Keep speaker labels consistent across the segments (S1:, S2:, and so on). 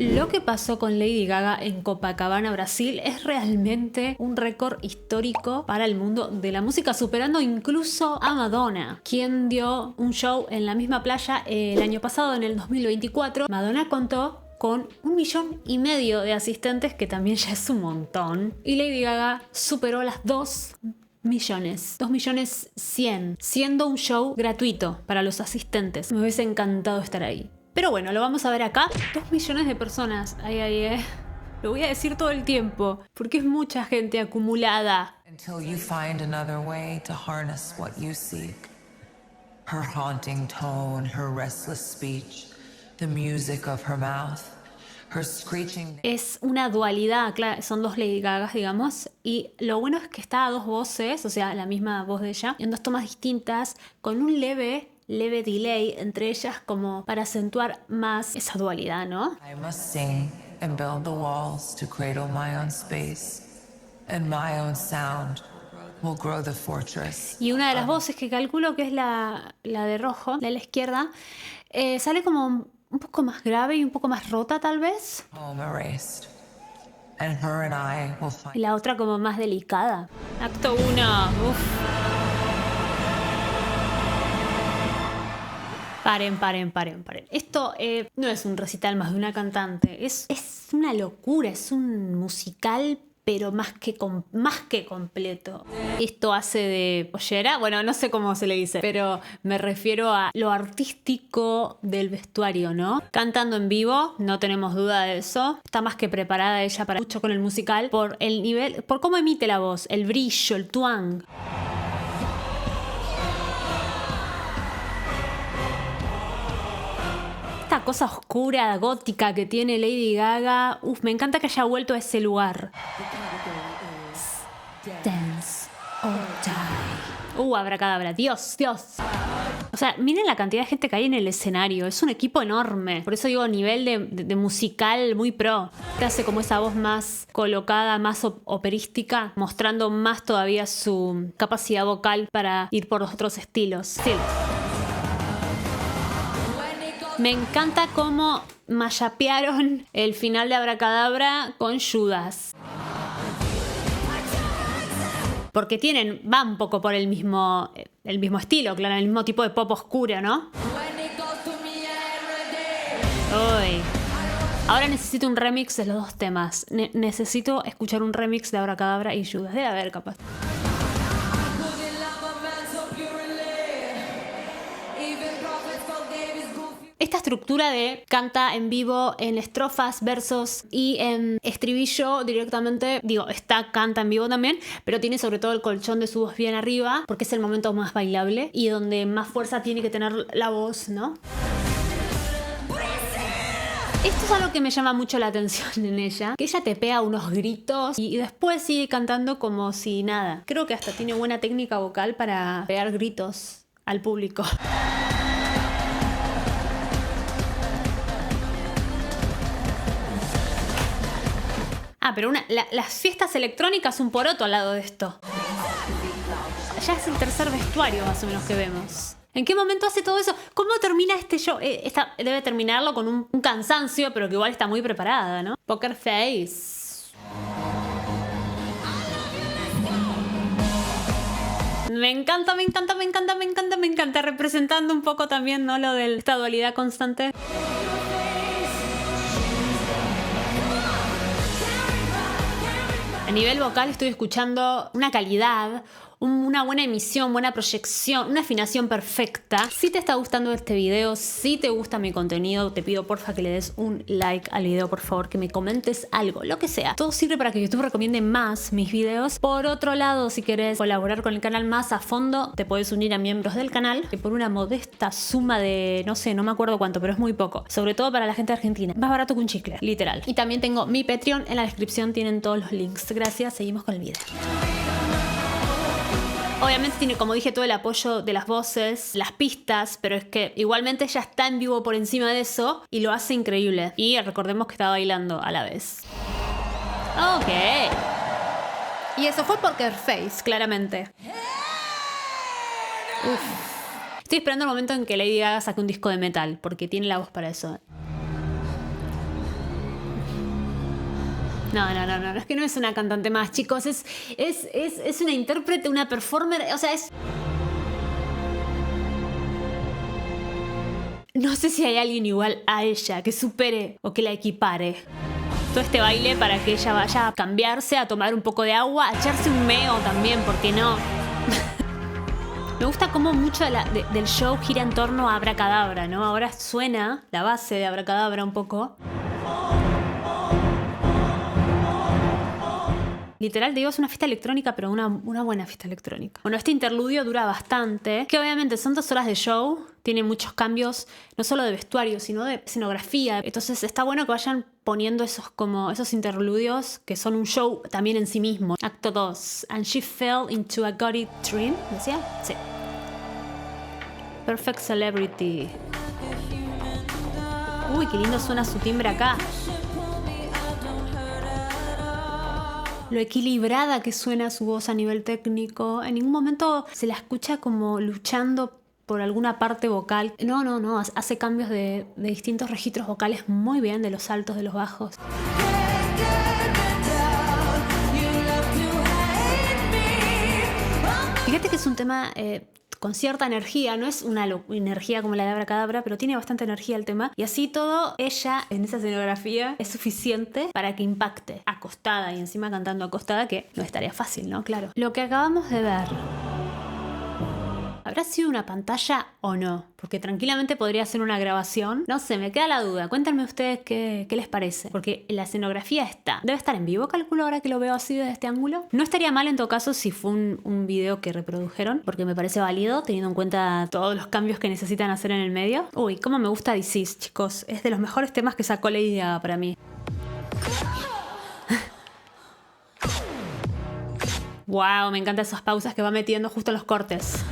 S1: Lo que pasó con Lady Gaga en Copacabana, Brasil, es realmente un récord histórico para el mundo de la música, superando incluso a Madonna, quien dio un show en la misma playa el año pasado, en el 2024. Madonna contó con 1,5 millones de asistentes, que también ya es un montón. Y Lady Gaga superó las 2 millones, 2.100.000, siendo un show gratuito para los asistentes. Me hubiese encantado estar ahí. Pero bueno, lo vamos a ver acá. 2 millones de personas. Lo voy a decir todo el tiempo, porque es mucha gente acumulada.
S2: Until you find another way to harness what you seek. Her haunting tone, her restless speech, the music of her mouth, her screeching.
S1: Es una dualidad, claro, son dos Lady Gagas, digamos, y lo bueno es que está a dos voces, o sea, la misma voz de ella, en dos tomas distintas, con un leve delay entre ellas, como para acentuar más esa dualidad, ¿no?
S2: I must sing and build the walls to cradle my own space, and my own sound will grow the fortress.
S1: Y una de las voces, que calculo que es la de rojo, de la izquierda, sale como un poco más grave y un poco más rota, tal vez.
S2: Home erased, and her and I will find.
S1: Y la otra como más delicada. Acto 1. Uff. Paren. Esto no es un recital más de una cantante. Es una locura, es un musical, pero más que completo. Esto hace de pollera, bueno, no sé cómo se le dice, pero me refiero a lo artístico del vestuario, ¿no? Cantando en vivo, no tenemos duda de eso. Está más que preparada ella para mucho con el musical por el nivel, por cómo emite la voz, el brillo, el twang. Esta cosa oscura, gótica que tiene Lady Gaga, me encanta que haya vuelto a ese lugar. Dance or die. Abracadabra, Dios. O sea, miren la cantidad de gente que hay en el escenario. Es un equipo enorme. Por eso digo, nivel de musical muy pro. Te hace como esa voz más colocada, más operística, mostrando más todavía su capacidad vocal para ir por los otros estilos. Sí. Me encanta cómo mashupearon el final de Abracadabra con Judas. Porque va un poco por el mismo estilo, claro, el mismo tipo de pop oscuro, ¿no? Uy. Ahora necesito un remix de los dos temas. Necesito escuchar un remix de Abracadabra y Judas. Debe haber, capaz. Esta estructura de canta en vivo en estrofas, versos y en estribillo directamente, canta en vivo también, pero tiene sobre todo el colchón de su voz bien arriba, porque es el momento más bailable y donde más fuerza tiene que tener la voz, ¿no? Esto es algo que me llama mucho la atención en ella, que ella te pega unos gritos y después sigue cantando como si nada. Creo que hasta tiene buena técnica vocal para pegar gritos al público. Pero las fiestas electrónicas un poroto al lado de esto. Ya es el tercer vestuario más o menos que vemos. ¿En qué momento hace todo eso? ¿Cómo termina este show? Debe terminarlo con un cansancio, pero que igual está muy preparada, ¿no? Poker Face. Me encanta. Representando un poco también, ¿no? Lo de esta dualidad constante. A nivel vocal estoy escuchando una calidad, una buena emisión, buena proyección, una afinación perfecta. Si te está gustando este video, si te gusta mi contenido, te pido porfa que le des un like al video, por favor, que me comentes algo, lo que sea. Todo sirve para que YouTube recomiende más mis videos. Por otro lado, si querés colaborar con el canal más a fondo, te podés unir a miembros del canal, que por una modesta suma de, no me acuerdo cuánto, pero es muy poco. Sobre todo para la gente argentina. Más barato que un chicle, literal. Y también tengo mi Patreon, en la descripción tienen todos los links. Gracias, seguimos con el video. Obviamente tiene, como dije, todo el apoyo de las voces, las pistas, pero es que igualmente ella está en vivo por encima de eso y lo hace increíble. Y recordemos que está bailando a la vez. Ok. Y eso fue Poker Face, claramente. Uf. Estoy esperando el momento en que Lady Gaga saque un disco de metal, porque tiene la voz para eso. No, es que no es una cantante más, chicos, es una intérprete, una performer, o sea, es... No sé si hay alguien igual a ella que supere o que la equipare. Todo este baile para que ella vaya a cambiarse, a tomar un poco de agua, a echarse un meo también, ¿por qué no? Me gusta cómo mucho del show gira en torno a Abracadabra, ¿no? Ahora suena la base de Abracadabra un poco. Literal, te digo, es una fiesta electrónica, pero una buena fiesta electrónica. Bueno, este interludio dura bastante, que obviamente son 2 horas de show, tiene muchos cambios, no solo de vestuario, sino de escenografía. Entonces está bueno que vayan poniendo esos interludios que son un show también en sí mismo. Acto 2. And she fell into a gaudy dream, ¿decía? Sí. Perfect Celebrity. Uy, qué lindo suena su timbre acá. Lo equilibrada que suena su voz a nivel técnico. En ningún momento se la escucha como luchando por alguna parte vocal. No. Hace cambios de distintos registros vocales muy bien, de los altos, de los bajos. Fíjate que es un tema... con cierta energía, no es una energía como la de Abracadabra, pero tiene bastante energía el tema. Y así todo, ella en esa escenografía es suficiente para que impacte acostada y encima cantando acostada, que no estaría fácil, ¿no? Claro. Lo que acabamos de ver, ¿habrá sido una pantalla o no? Porque tranquilamente podría ser una grabación. No sé, me queda la duda. Cuéntenme ustedes qué les parece. Porque la escenografía debe estar en vivo, calculo, ahora que lo veo así desde este ángulo. No estaría mal en todo caso si fue un video que reprodujeron, porque me parece válido, teniendo en cuenta todos los cambios que necesitan hacer en el medio. Uy, cómo me gusta Disease, chicos. Es de los mejores temas que sacó Lady Gaga para mí. Wow, me encantan esas pausas que va metiendo justo en los cortes.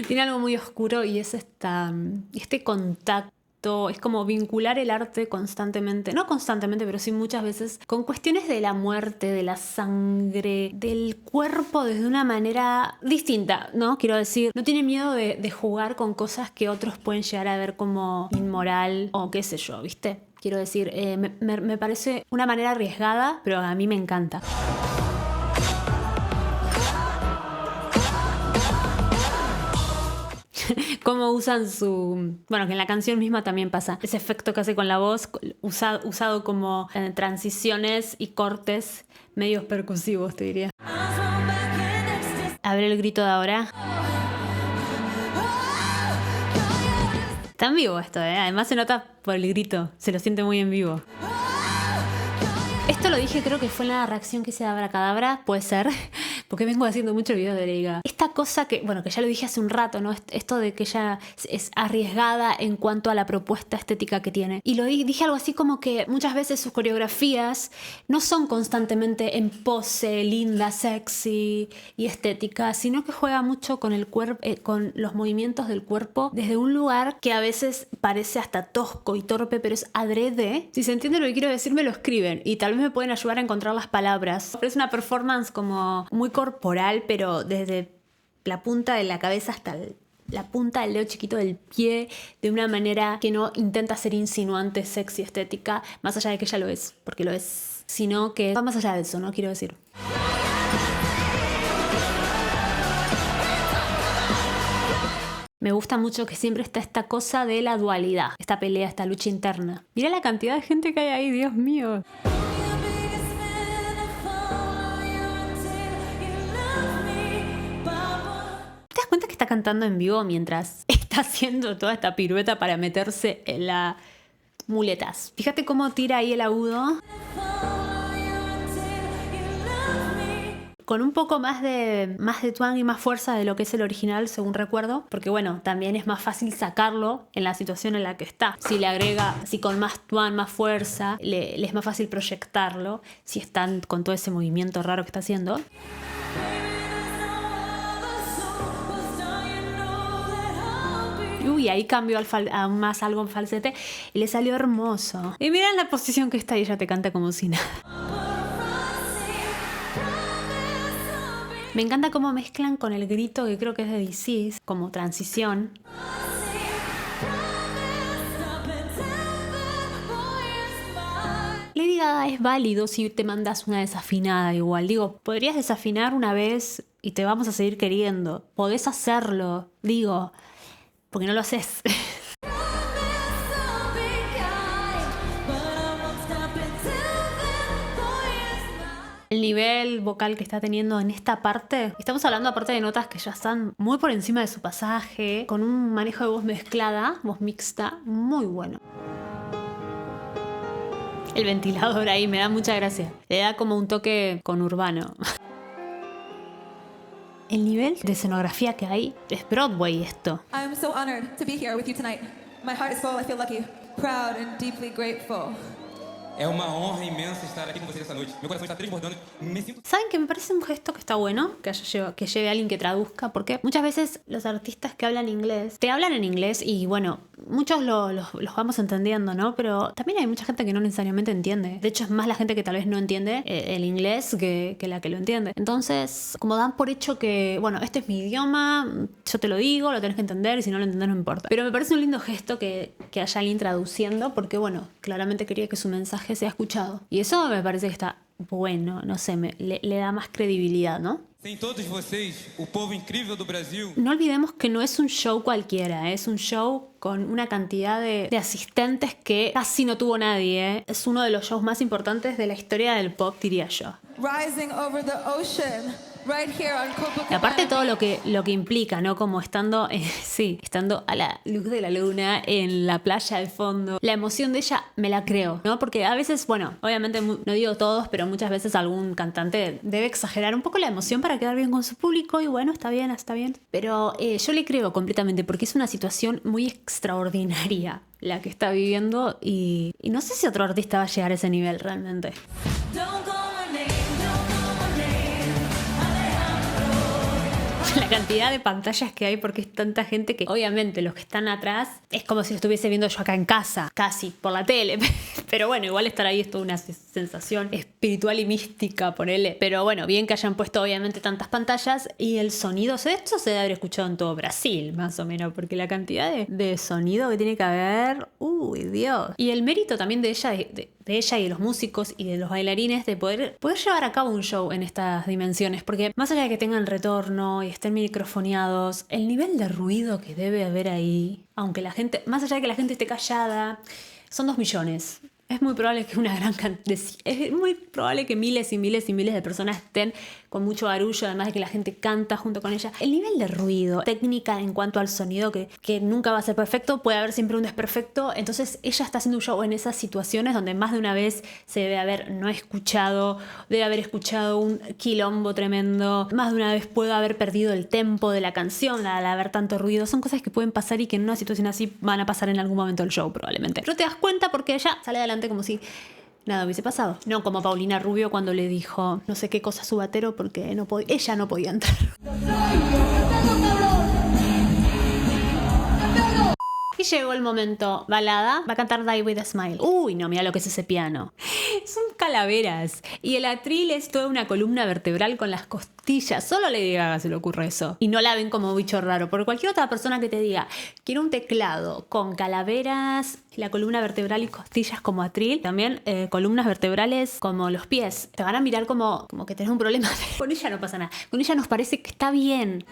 S1: Tiene algo muy oscuro y es este contacto, es como vincular el arte constantemente, no constantemente, pero sí muchas veces, con cuestiones de la muerte, de la sangre, del cuerpo desde una manera distinta, ¿no? Quiero decir, no tiene miedo de jugar con cosas que otros pueden llegar a ver como inmoral o qué sé yo, ¿viste? Quiero decir, me parece una manera arriesgada, pero a mí me encanta. Cómo usan bueno, que en la canción misma también pasa ese efecto que hace con la voz, usado como transiciones y cortes medios percusivos, te diría. A ver el grito de ahora. Está en vivo esto, ¿eh? Además se nota por el grito, se lo siente muy en vivo. Esto lo dije, creo que fue en la reacción que hice de Abracadabra, puede ser, porque vengo haciendo mucho video de Lady Gaga. Esta cosa que ya lo dije hace un rato, ¿no? Esto de que ella es arriesgada en cuanto a la propuesta estética que tiene. Y dije algo así como que muchas veces sus coreografías no son constantemente en pose, linda, sexy y estética, sino que juega mucho con el cuerpo, con los movimientos del cuerpo desde un lugar que a veces parece hasta tosco y torpe, pero es adrede. Si se entiende lo que quiero decir, me lo escriben y tal vez me pueden ayudar a encontrar las palabras. Pero es una performance como muy corporal, pero desde la punta de la cabeza hasta la punta del dedo chiquito del pie, de una manera que no intenta ser insinuante, sexy, estética, más allá de que ella lo es, porque lo es, sino que va más allá de eso, ¿no? Quiero decir. Me gusta mucho que siempre está esta cosa de la dualidad, esta pelea, esta lucha interna. Mira la cantidad de gente que hay ahí, Dios mío. ¿Te das cuenta que está cantando en vivo mientras está haciendo toda esta pirueta para meterse en las muletas? Fíjate cómo tira ahí el agudo. Con un poco más de twang y más fuerza de lo que es el original, según recuerdo. Porque bueno, también es más fácil sacarlo en la situación en la que está. Si con más twang, más fuerza, le es más fácil proyectarlo. Si están con todo ese movimiento raro que está haciendo. Uy, ahí cambió aún más algo en falsete y le salió hermoso. Y miren la posición que está y ella te canta como si nada. Me encanta cómo mezclan con el grito que creo que es de Disease, como transición. todavía es válido si te mandas una desafinada igual. Digo, podrías desafinar una vez y te vamos a seguir queriendo. Podés hacerlo, digo, porque no lo haces. El nivel vocal que está teniendo en esta parte, estamos hablando aparte de notas que ya están muy por encima de su pasaje, con un manejo de voz mezclada, voz mixta, muy bueno. El ventilador ahí me da mucha gracia, le da como un toque conurbano. El nivel de escenografía que hay es Broadway esto.
S3: I'm so honored to be here with you tonight. My heart is full, I feel lucky, proud and deeply grateful.
S4: É uma honra imensa estar aqui com vocês esta noite. Meu coração está transbordando. Me sinto...
S1: ¿Saben que me parece un gesto que está bueno? Que lleve a alguien que traduzca. Porque muchas veces los artistas que hablan inglés te hablan en inglés y bueno, muchos los vamos entendiendo, ¿no? Pero también hay mucha gente que no necesariamente entiende. De hecho, es más la gente que tal vez no entiende el inglés que la que lo entiende. Entonces, como dan por hecho que, bueno, este es mi idioma, yo te lo digo, lo tenés que entender y si no lo entendés no importa. Pero me parece un lindo gesto que haya alguien traduciendo porque, bueno, claramente quería que su mensaje sea escuchado. Y eso me parece que está bueno, no sé, le da más credibilidad, ¿no?
S4: Sem todos vocês, o povo incrível do Brasil.
S1: No olvidemos que no es un show cualquiera, es un show con una cantidad de asistentes que casi no tuvo nadie. Es uno de los shows más importantes de la historia del pop, diría yo.
S3: Rising over the ocean, right here on Copacabana.
S1: Y aparte todo lo que implica, ¿no? Como estando, estando a la luz de la luna en la playa de fondo. La emoción de ella me la creo, ¿no? Porque a veces, bueno, obviamente no digo todos, pero muchas veces algún cantante debe exagerar un poco la emoción para quedar bien con su público y bueno, está bien. Pero yo le creo completamente porque es una situación muy extraordinaria la que está viviendo y no sé si otro artista va a llegar a ese nivel realmente. La cantidad de pantallas que hay porque es tanta gente que obviamente los que están atrás es como si lo estuviese viendo yo acá en casa, casi, por la tele. Pero bueno, igual estar ahí es toda una sensación espiritual y mística, ponele. Pero bueno, bien que hayan puesto obviamente tantas pantallas y el sonido, esto se debe haber escuchado en todo Brasil, más o menos, porque la cantidad de sonido que tiene que haber, uy, Dios. Y el mérito también de ella, de ella y de los músicos y de los bailarines de poder llevar a cabo un show en estas dimensiones, porque más allá de que tengan retorno y estén microfoneados, el nivel de ruido que debe haber ahí, aunque la gente, más allá de que la gente esté callada, son 2 millones. Es muy probable que es muy probable que miles y miles y miles de personas estén con mucho barullo, además de que la gente canta junto con ella. El nivel de ruido, técnica en cuanto al sonido, que nunca va a ser perfecto, puede haber siempre un desperfecto. Entonces ella está haciendo un show en esas situaciones donde más de una vez se debe haber debe haber escuchado un quilombo tremendo. Más de una vez puede haber perdido el tempo de la canción al haber tanto ruido. Son cosas que pueden pasar y que en una situación así van a pasar en algún momento del show probablemente. Pero te das cuenta porque ella sale adelante como si nada hubiese pasado. No como Paulina Rubio cuando le dijo no sé qué cosa a su batero porque ella no podía entrar. Y llegó el momento balada. Va a cantar Die With A Smile. Uy, no, mira lo que es ese piano. Son calaveras. Y el atril es toda una columna vertebral con las costillas. Solo a Lady Gaga se le ocurre eso. Y no la ven como bicho raro. Porque cualquier otra persona que te diga quiero un teclado con calaveras, la columna vertebral y costillas como atril, también columnas vertebrales como los pies, te van a mirar como que tenés un problema. Con ella no pasa nada. Con ella nos parece que está bien.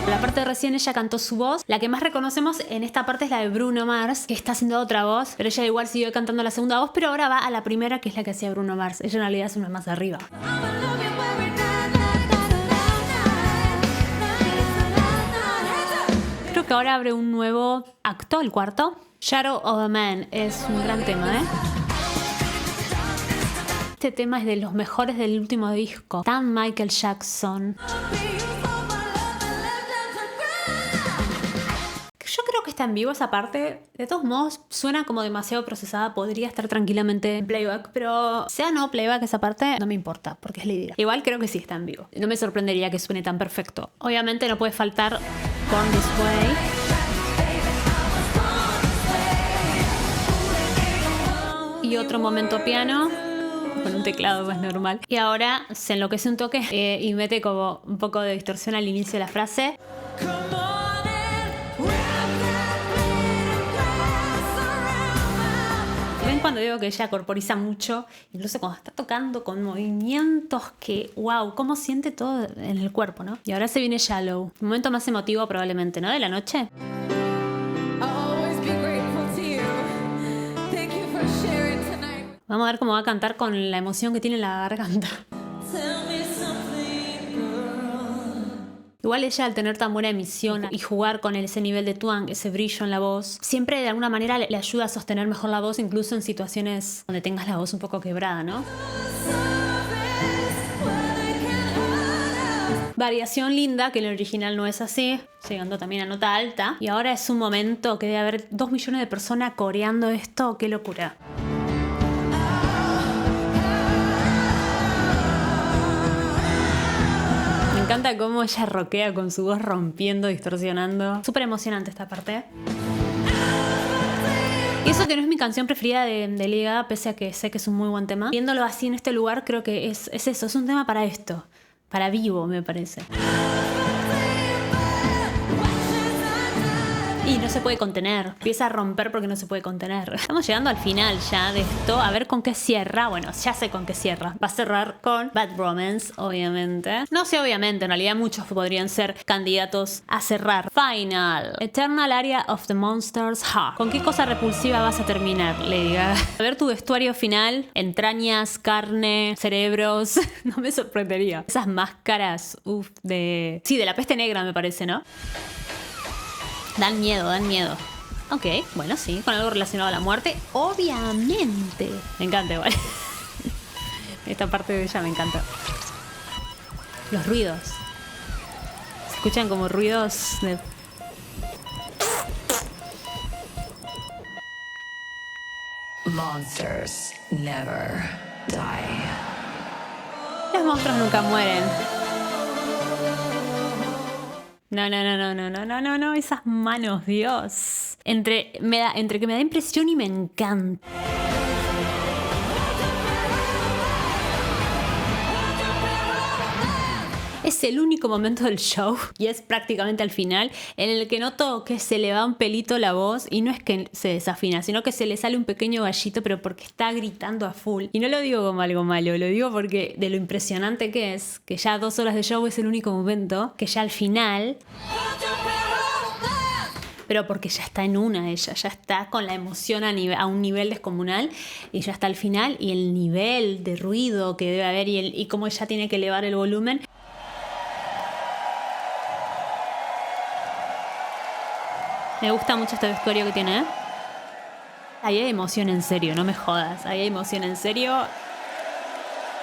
S1: La parte de recién ella cantó su voz. La que más reconocemos en esta parte es la de Bruno Mars, que está haciendo otra voz, pero ella igual siguió cantando la segunda voz, pero ahora va a la primera, que es la que hacía Bruno Mars. Ella en realidad es una más arriba. Creo que ahora abre un nuevo acto, el cuarto. Shadow of a Man es un gran tema, ¿eh? Este tema es de los mejores del último disco. Tan Michael Jackson. Yo creo que está en vivo esa parte. De todos modos, suena como demasiado procesada. Podría estar tranquilamente en playback, pero sea no playback esa parte, no me importa, porque es Lady Gaga. Igual creo que sí está en vivo. No me sorprendería que suene tan perfecto. Obviamente no puede faltar Born This Way. Y otro momento piano con un teclado más normal. Y ahora se enloquece un toque y mete como un poco de distorsión al inicio de la frase. cuando digo que ella corporiza mucho, incluso cuando está tocando con movimientos que, wow, cómo siente todo en el cuerpo, ¿no? Y ahora se viene Shallow, el momento más emotivo probablemente, ¿no? De la noche. Vamos a ver cómo va a cantar con la emoción que tiene en la garganta. Igual ella, al tener tan buena emisión y jugar con ese nivel de twang, ese brillo en la voz, siempre de alguna manera le ayuda a sostener mejor la voz, incluso en situaciones donde tengas la voz un poco quebrada, ¿no? Variación linda, que en el original no es así, llegando también a nota alta. Y ahora es un momento que debe haber 2 millones de personas coreando esto. ¡Qué locura! Me encanta cómo ella rockea con su voz rompiendo, distorsionando. Súper emocionante esta parte. Y eso que no es mi canción preferida de Lady Gaga, pese a que sé que es un muy buen tema. Viéndolo así en este lugar, creo que es eso, es un tema para esto. Para vivo, me parece. Y no se puede contener. Empieza a romper porque no se puede contener. Estamos llegando al final ya de esto. A ver con qué cierra. Bueno, ya sé con qué cierra. Va a cerrar con Bad Romance, obviamente. No sé, obviamente. En realidad muchos podrían ser candidatos a cerrar. Final. Eternal Area of the Monsters Heart. ¿Con qué cosa repulsiva vas a terminar, Lady Gaga? A ver tu vestuario final. Entrañas, carne, cerebros. No me sorprendería. Esas máscaras, de la peste negra me parece, ¿no? Dan miedo, dan miedo. Ok, bueno, sí, con algo relacionado a la muerte, obviamente. Me encanta igual. Esta parte de ella me encanta. Los ruidos. Se escuchan como ruidos de...
S2: Monsters never die.
S1: Los monstruos nunca mueren. No, esas manos, Dios. Entre que me da impresión y me encanta. Es el único momento del show, y es prácticamente al final, en el que noto que se le va un pelito la voz, y no es que se desafina, sino que se le sale un pequeño gallito, pero porque está gritando a full. Y no lo digo como algo malo, lo digo porque de lo impresionante que es, que ya 2 horas de show es el único momento, que ya al final... Pero porque ya está en una ella, ya está con la emoción a un nivel descomunal, y ya está al final, y el nivel de ruido que debe haber, y cómo ella tiene que elevar el volumen. Me gusta mucho este vestuario que tiene, ¿eh? Ahí hay emoción en serio, no me jodas. Ahí hay emoción en serio.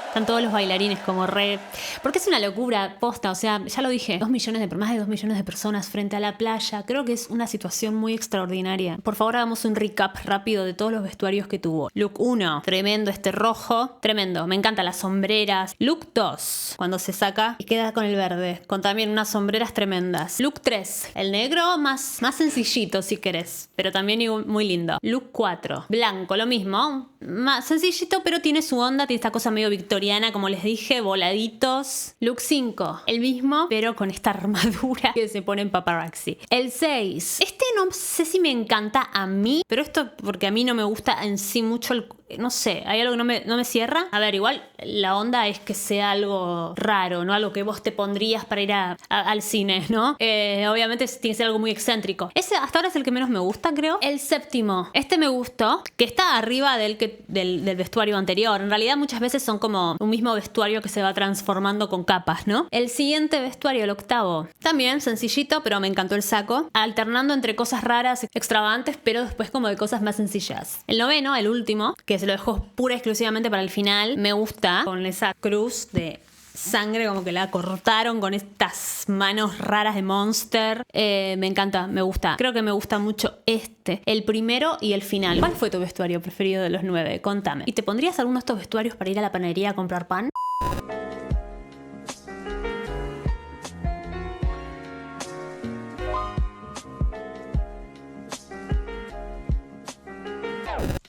S1: Están todos los bailarines como re... Porque es una locura, posta, o sea, ya lo dije, más de 2 millones de personas frente a la playa. Creo que es una situación muy extraordinaria. Por favor, hagamos un recap rápido de todos los vestuarios que tuvo. Look 1, tremendo este rojo, tremendo, me encantan las sombreras. Look 2, cuando se saca y queda con el verde, con también unas sombreras tremendas. Look 3, el negro más sencillito si querés, pero también muy lindo. Look 4, blanco, lo mismo, más sencillito, pero tiene su onda, tiene esta cosa medio victoriana, como les dije, voladitos. Look 5, el mismo, pero con esta armadura que se pone en paparazzi. El 6, este no sé si me encanta a mí, pero esto porque a mí no me gusta en sí mucho no sé, hay algo que no me cierra. A ver, igual la onda es que sea algo raro, ¿no? Algo que vos te pondrías para ir al cine, ¿no? Obviamente tiene que ser algo muy excéntrico. Ese hasta ahora es el que menos me gusta, creo. El 7, este me gustó, que está arriba del vestuario anterior. En realidad muchas veces son como un mismo vestuario que se va transformando con capas, ¿no? El siguiente vestuario, el 8, también sencillito, pero me encantó el saco, alternando entre cosas raras, extravagantes, pero después como de cosas más sencillas. El 9, el último, que se lo dejó pura y exclusivamente para el final, me gusta, con esa cruz de sangre como que la cortaron con estas manos raras de Monster. Me encanta, me gusta. Creo que me gusta mucho el primero y el final. ¿Cuál fue tu vestuario preferido de los 9? Contame. ¿Y te pondrías alguno de estos vestuarios para ir a la panadería a comprar pan?